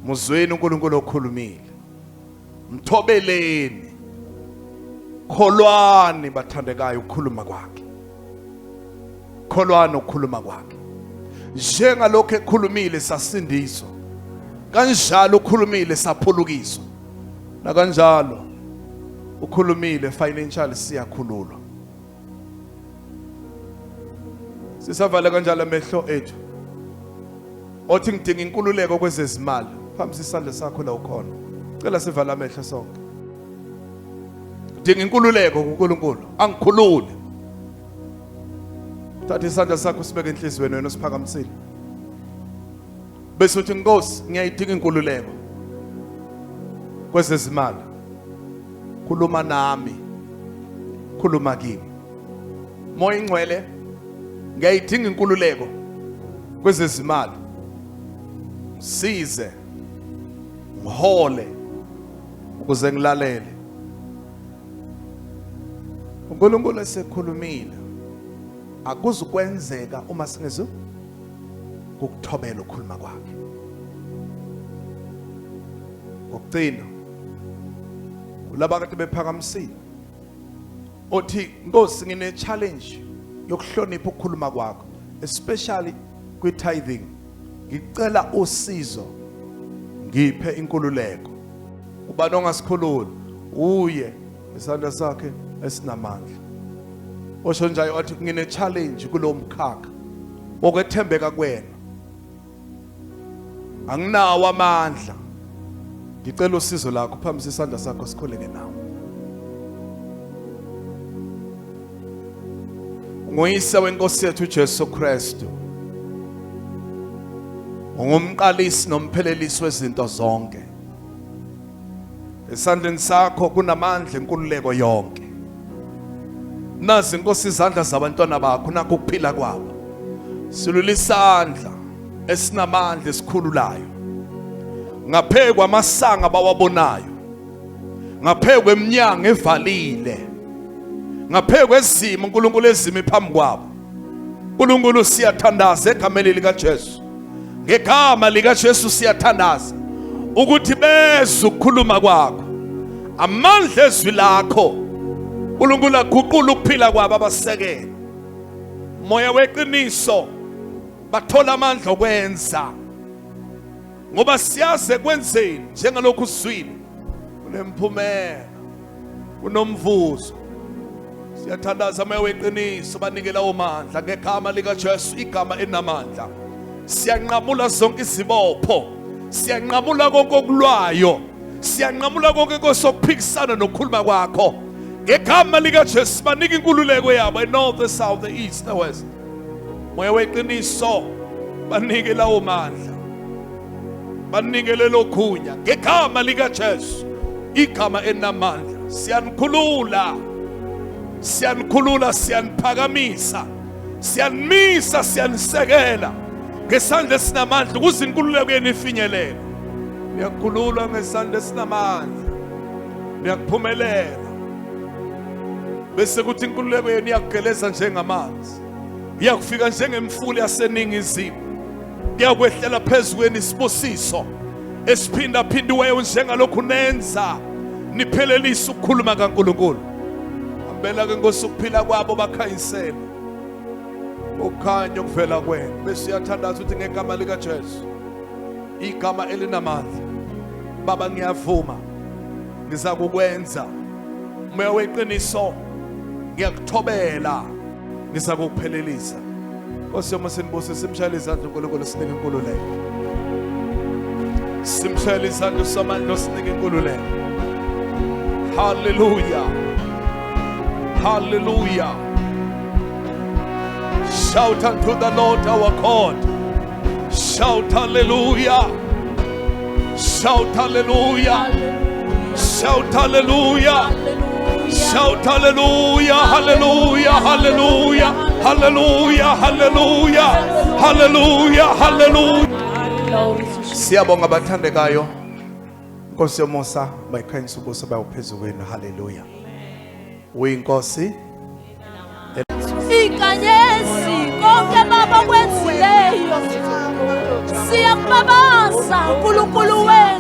muzweni uNkulunkulu okhulumile, mthobeleni, kholwani bathandekayo ukukhuluma kwakhe. Kholwani ukukhuluma kwakhe. Njengalokho ekhulumile sasindiswa, kanjalo ukhulumile saphulukiswa, na kanjalo ukhulumile financial siyakhululwa. Sisavala kanjalo amehlo ethu. Othi ngidinga inkululeko kwezezimali, phambisa isandla sakho la ukhona. Cela sivala amehlo sonke. Ngidinga inkululeko kuNkulunkulu, angikhulule. Thatha isandla sakho sibeke enhlizweni wena usiphakamisile. Bese uthi Nkosi, ngiyayidinga inkululeko kwezezimali. Khuluma nami, khuluma kimi. Moya ingcwele, ngiyayidinga inkululeko kwezezimali. Size ngihole ukuze ngilalele. uNkulunkulu esekhulumile, akuzukwenzeka uma singezo ukuthobela ukukhuluma kwakhe. Ngokugcina, ulaba kade bephakamisile, othi Nkosi ngine challenge yokuhlonipha ukukhuluma kwakho, especially kwi-tithing. Ngicela usizo, ngiphe inkululeko. Ubani ongasikhulula uye isandla sakhe esinamandla. Osho nje wathi ngine challenge kulo mkhakha okwethembeka kwena. Anginawo amandla. Ngicela usizo lakho, phakamise isandla sakho sikhuleke nawe. Nguyise wenkosi yethu Jesu Kristu. Ungumqalisi nomphelelisi wezinto zonke. Esandleni sakho kunamandla enkululeko yonke. Nazi inkosi izandla zabantwana bakho nakho ukuphila kwabo. Silula isandla esinamandla esikhululayo. Ngaphekwa amasanga bawabonayo. Ngaphekwa eminyango evalile. Ngaphekwa ezimo uNkulunkulu ezimi phambi kwabo. uNkulunkulu siyathandaza egameni lika Jesu. Ngegama lika Jesu siyathandaza ukuthi bezwe ukukhuluma kwakho. Amandla ezwi lakho uNkulunkulu aguqula ukuphila kwabo abasekele. Moya weqiniso bathola amandla okwenza. Ngoba siyaze kwenzeni njengalokhu uswile. Kunemphumela. Kunomvuzo. Siyathandaza moya weqiniso banikela omandla ngegama lika Jesu, igama enamandla. Siyanqamula zonke izibopho. Siyanqamula konke okulwayo. Siyanqamula konke kosokuphikisana nokukhuluma kwakho. Ngegama lika Jesu banika inkululeko yabo eNorth, the South, the East, the West. Moya weqiniso banikela omandla. Banikele lokhunya ngegama lika Jesu, igama enamandla. Siyanikhulula. Siyanikhulula, siyaniphakamisa. Siyanimisa, siyanisekela. Ngesandla esinamandla ukuze inkululeko yenu ifinyelele. Niyakhulula ngesandla esinamandla. Niyakuphumelela. Bese kuthi inkululeko yenu iyakugeleza njengamanzi. Iyakufika njengemfula yaseningizimu. Iyakwehlela phezu kwenu isibusiso esiphinda phindiweyo njengalokhu nenza niphelelisa ukukhuluma kaNkulunkulu. Ambela ke Nkosi ukuphila kwabo bakhanyisele. Ukhanya ukuvela kwenu. Bese siyathandaza ukuthi ngegama lika Jesu, igama elinamandla. Baba ngiyavuma ngiza kukwenza. Moya weqiniso ngiyakuthobela, ngiza kukuphelelisa. Nkosi yami sinibuse, simshayele izandla uNkulunkulu sinike inkululeko. Simshayele izandla samandla sinike inkululeko. Hallelujah. Hallelujah. Shout unto the Lord our God. Shout hallelujah. Shout hallelujah. Shout hallelujah. Shout hallelujah. Hallelujah. Hallelujah. Hallelujah. Hallelujah. Hallelujah. Hallelujah. Siyabonga bathandekayo. Nkosi yomusa bayikhanyisa ubuso bayo phezulu kwenu. Hallelujah. Uyinkosi. Ikanyesi konke baba kwenzileyo. Siyakubabaza uNkulunkulu wethu.